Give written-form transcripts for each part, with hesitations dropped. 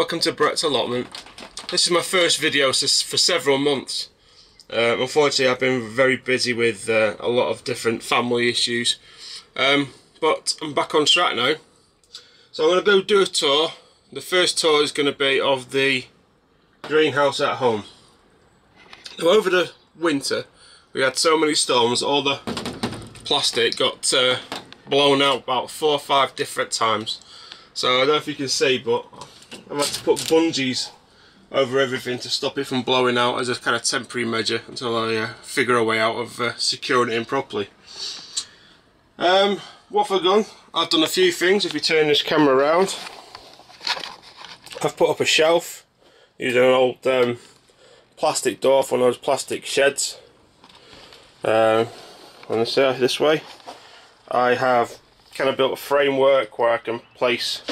welcome to Brett's Allotment. This is my first video for several months. Unfortunately I've been very busy with a lot of different family issues, but I'm back on track now. So I'm going to go do a tour. The first tour is going to be of the greenhouse at home. Now, over the winter we had so many storms, all the plastic got blown out about 4 or 5 different times. So I don't know if you can see, but I've had to put bungees over everything to stop it from blowing out as a kind of temporary measure until I figure a way out of securing it in properly. What have I done? I've done a few things. If you turn this camera around, I've put up a shelf using an old plastic door for one of those plastic sheds. On this way I have kind of built a framework where I can place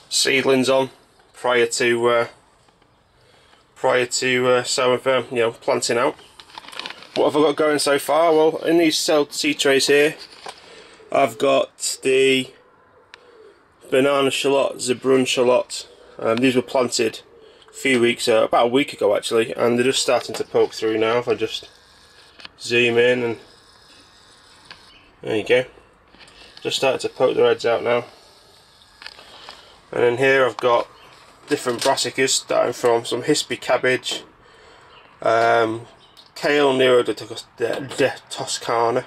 seedlings on prior to planting out. What have I got going so far? Well, in these seed trays here I've got the banana shallot, zebrun shallot. These were planted about a week ago actually, and they're just starting to poke through now. If I just zoom in, and there you go, just started to poke their heads out now. And in here I've got different brassicas, starting from some hispy cabbage, kale Nero de Toscana,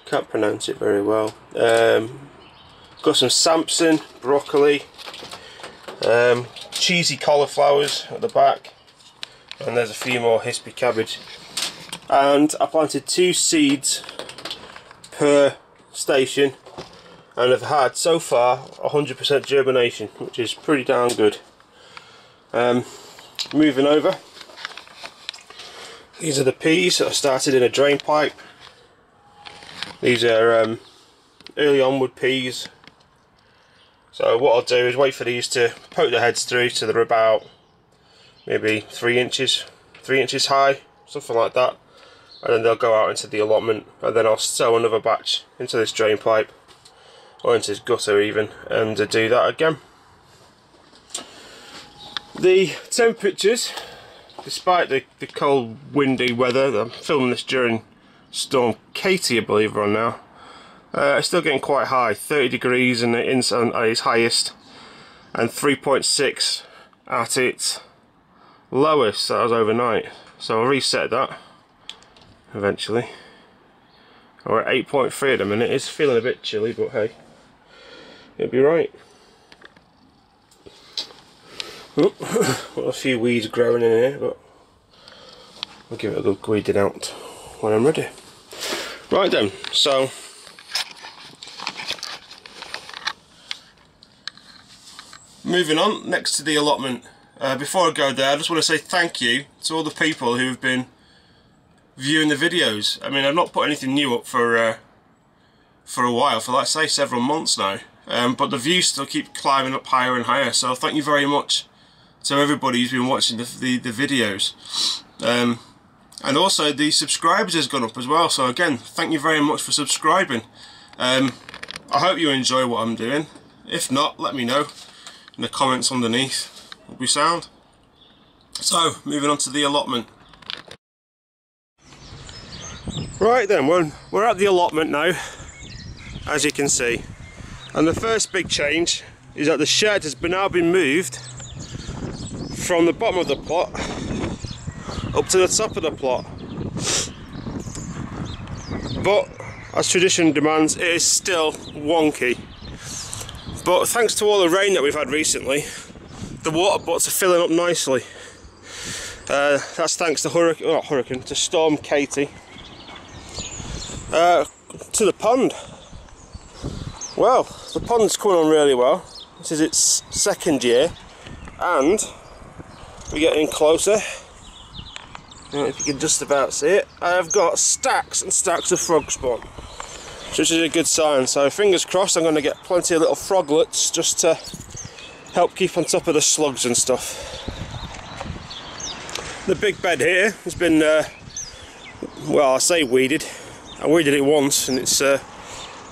can't pronounce it very well, got some Samson, broccoli, cheesy cauliflowers at the back, and there's a few more hispy cabbage. And I planted 2 seeds per station, and I've had so far 100% germination, which is pretty darn good. Moving over, these are the peas that I started in a drain pipe. These are early onward peas. So what I'll do is wait for these to poke their heads through so they're about maybe 3 inches high, something like that, and then they'll go out into the allotment, and then I'll sow another batch into this drain pipe, or into this gutter even, and do that again. The temperatures, despite the cold windy weather, I'm filming this during Storm Katie I believe we're on now, it's still getting quite high, 30 degrees at its highest, and 3.6 at its lowest. That was overnight, so I'll reset that eventually. We're at 8.3 at the minute. It's feeling a bit chilly, but hey, it'll be right. Got a few weeds growing in here, but I'll give it a good weeding out when I'm ready. Right then, so moving on, next to the allotment. Before I go there, I just want to say thank you to all the people who have been viewing the videos. I mean, I've not put anything new up for a while, for like say several months now, but the views still keep climbing up higher and higher, so thank you very much to everybody who's been watching the videos. And also the subscribers has gone up as well, so again, thank you very much for subscribing. I hope you enjoy what I'm doing. If not, let me know in the comments underneath. Will be sound. So, moving on to the allotment. Right then, we're at the allotment now, as you can see, and the first big change is that the shed has now been moved from the bottom of the plot up to the top of the plot. But as tradition demands, it is still wonky. But thanks to all the rain that we've had recently, the water butts are filling up nicely. That's thanks to Storm Katie. To the pond. Well, the pond's coming on really well. This is its 2nd year, and we're getting closer. If you can just about see it, I've got stacks and stacks of frog spawn, which is a good sign. So fingers crossed I'm going to get plenty of little froglets just to help keep on top of the slugs and stuff. The big bed here has been, well, I say weeded. I weeded it once and it's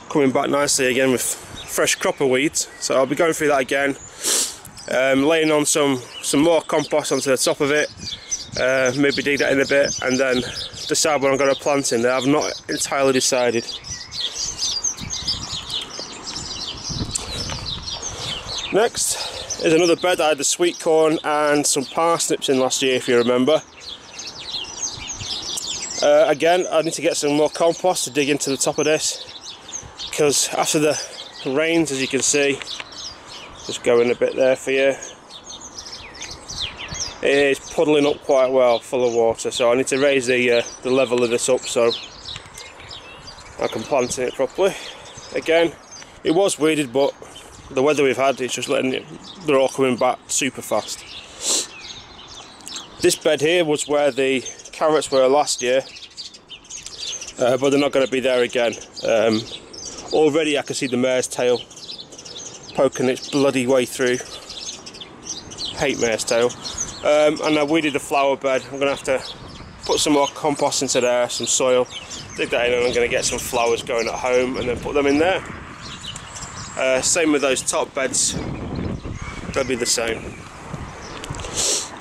coming back nicely again with fresh crop of weeds, so I'll be going through that again. laying on some more compost onto the top of it, maybe dig that in a bit, and then decide what I'm going to plant in there. I've not entirely decided. Next is another bed. I had the sweet corn and some parsnips in last year, if you remember. Again, I need to get some more compost to dig into the top of this, because after the rains, as you can see, just going a bit there for you, it is puddling up quite well, full of water, so I need to raise the level of this up so I can plant in it properly. Again, it was weeded, but the weather we've had, it's just letting it, they're all coming back super fast. This bed here was where the carrots were last year, but they're not going to be there again. Already I can see the mare's tail poking its bloody way through. Hate mare's tail. And I weeded the flower bed. I'm going to have to put some more compost into there, some soil, dig that in, and I'm going to get some flowers going at home and then put them in there. Same with those top beds, they'll be the same.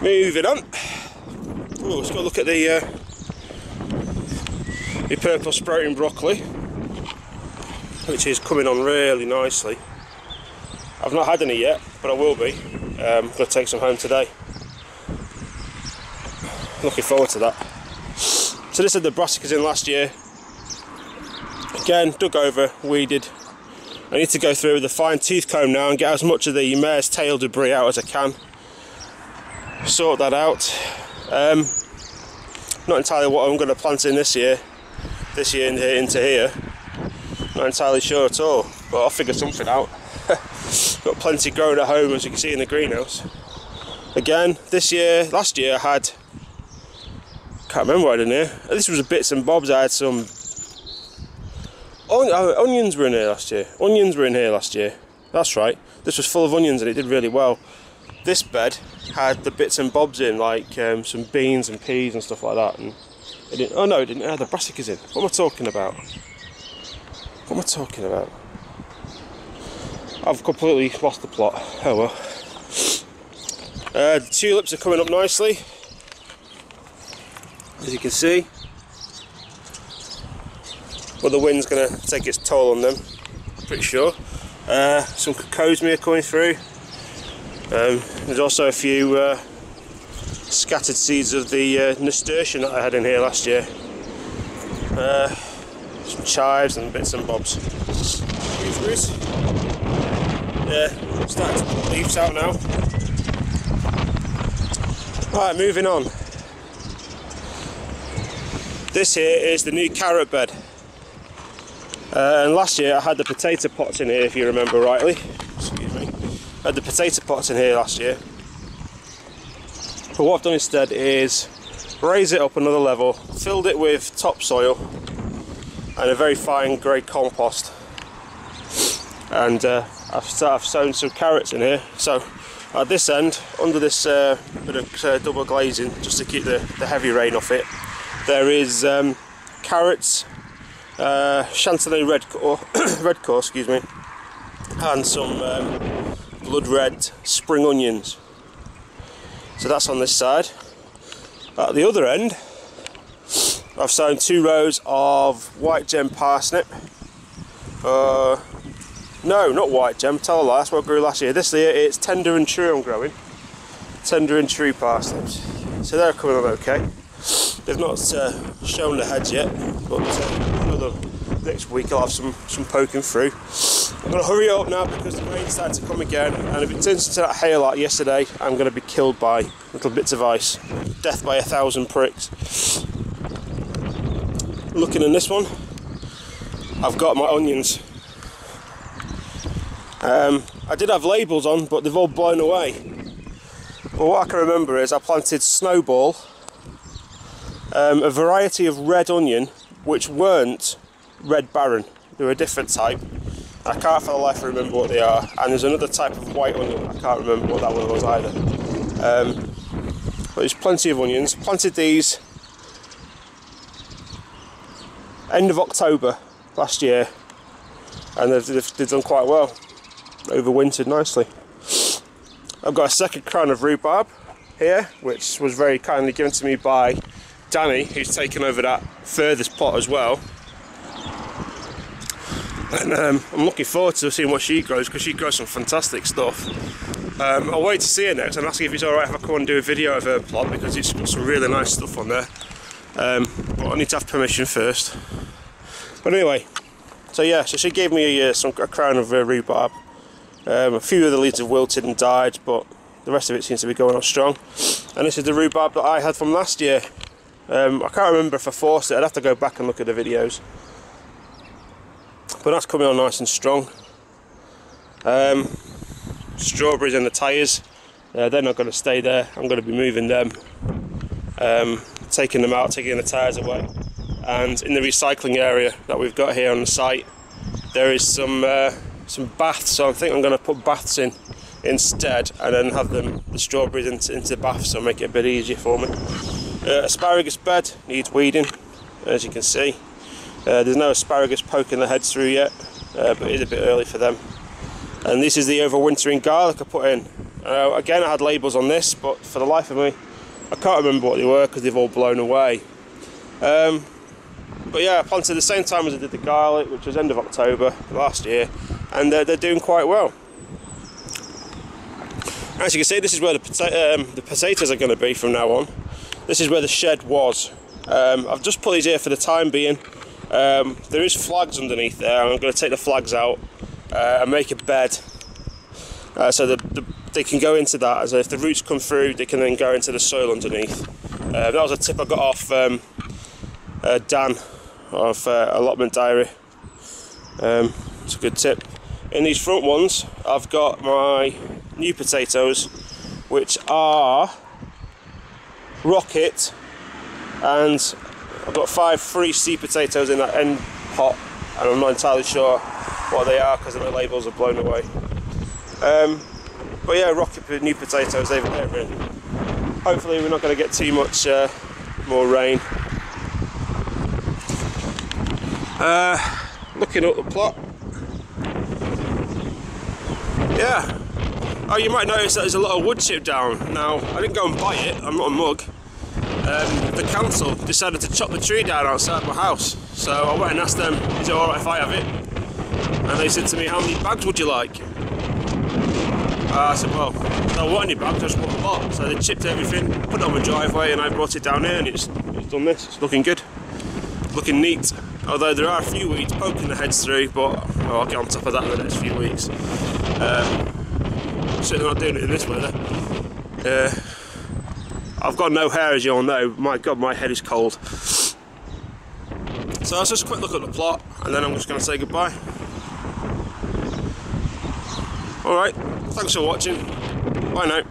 Moving on. Oh, let's go look at the purple sprouting broccoli, which is coming on really nicely. I've not had any yet, but I will be. I'm going to take some home today. Looking forward to that. So this had the brassicas in last year. Again, dug over, weeded. I need to go through with a fine tooth comb now and get as much of the mare's tail debris out as I can. Sort that out. Not entirely what I'm going to plant in this year into here. Not entirely sure at all, but I'll figure something out. Got plenty growing at home, as you can see in the greenhouse. Again, last year I had, can't remember what I had in here. This was bits and bobs. I had some onions were in here last year. Onions were in here last year. That's right. This was full of onions and it did really well. This bed had the bits and bobs in, like some beans and peas and stuff like that. And it didn't. Oh no, it didn't have the brassicas in. What am I talking about? What am I talking about? I've completely lost the plot. Oh well. The tulips are coming up nicely, as you can see. But the wind's going to take its toll on them, pretty sure. Some cocosmia coming through. There's also a few scattered seeds of the nasturtium that I had in here last year. Some chives and bits and bobs. Yeah, starting to put leaves out now. Right, moving on. This here is the new carrot bed. And last year I had the potato pots in here, if you remember rightly. Excuse me. I had the potato pots in here last year. But what I've done instead is raise it up another level, filled it with topsoil and a very fine grey compost. And I've sown some carrots in here. So at this end, under this bit of double glazing, just to keep the heavy rain off it, there is carrots, Chantilly red core, excuse me, and some blood red spring onions. So that's on this side. At the other end, I've sown 2 rows of white gem parsnip. No, not white gem, tell a lie, that's what I grew last year. This year it's tender and true I'm growing. Tender and true parsnips. So they're coming on okay. They've not shown the heads yet, but another next week I'll have some poking through. I'm going to hurry up now because the rain's starting to come again, and if it turns into that hail like yesterday, I'm going to be killed by little bits of ice. Death by 1,000 pricks. Looking in this one, I've got my onions. I did have labels on, but they've all blown away. But what I can remember is I planted Snowball, a variety of red onion which weren't Red Baron. They were a different type. I can't for the life remember what they are. And there's another type of white onion, I can't remember what that one was either. But there's plenty of onions. Planted these end of October last year, and they've done quite well. Overwintered nicely. I've got a second crown of rhubarb here, which was very kindly given to me by Danny, who's taken over that furthest plot as well. And I'm looking forward to seeing what she grows, because she grows some fantastic stuff. I'll wait to see her next. I'm asking if it's alright if I come and do a video of her plot, because it's got some really nice stuff on there. But I need to have permission first. But anyway, so yeah, so she gave me a crown of rhubarb. A few of the leaves have wilted and died, but the rest of it seems to be going on strong. And this is the rhubarb that I had from last year. I can't remember if I forced it. I'd have to go back and look at the videos. But that's coming on nice and strong. Strawberries in the tyres, they're not going to stay there. I'm going to be moving them, taking them out, taking the tyres away. And in the recycling area that we've got here on the site, there is some baths, so I think I'm going to put baths in instead, and then have the strawberries into the baths, so make it a bit easier for me. Asparagus bed needs weeding, as you can see. There's no asparagus poking their heads through yet, but it is a bit early for them. And this is the overwintering garlic I put in. Again, I had labels on this, but for the life of me, I can't remember what they were because they've all blown away. But yeah, I planted the same time as I did the garlic, which was end of October last year, and they're doing quite well. As you can see, this is where the potatoes are going to be from now on. This is where the shed was. I've just put these here for the time being. There is flags underneath there. I'm going to take the flags out and make a bed, so they can go into that. So if the roots come through, they can then go into the soil underneath. That was a tip I got off Dan of Allotment Diary. It's a good tip. In these front ones, I've got my new potatoes, which are Rocket, and I've got 5 free seed potatoes in that end pot, and I'm not entirely sure what they are because the labels are blown away. But yeah, Rocket new potatoes, they're in. Hopefully we're not going to get too much more rain. Looking up the plot. Yeah. Oh, you might notice that there's a lot of wood chipped down. Now, I didn't go and buy it, I'm not a mug. The council decided to chop the tree down outside my house, so I went and asked them, is it alright if I have it? And they said to me, how many bags would you like? I said, well, I don't want any bags, I just want a lot. So they chipped everything, put it on my driveway, and I brought it down here, and it's done this. It's looking good, looking neat. Although there are a few weeds poking their heads through, but well, I'll get on top of that in the next few weeks. Certainly not doing it in this weather. I've got no hair, as you all know. My God, my head is cold. So that's just a quick look at the plot, and then I'm just going to say goodbye. Alright, thanks for watching. Bye now.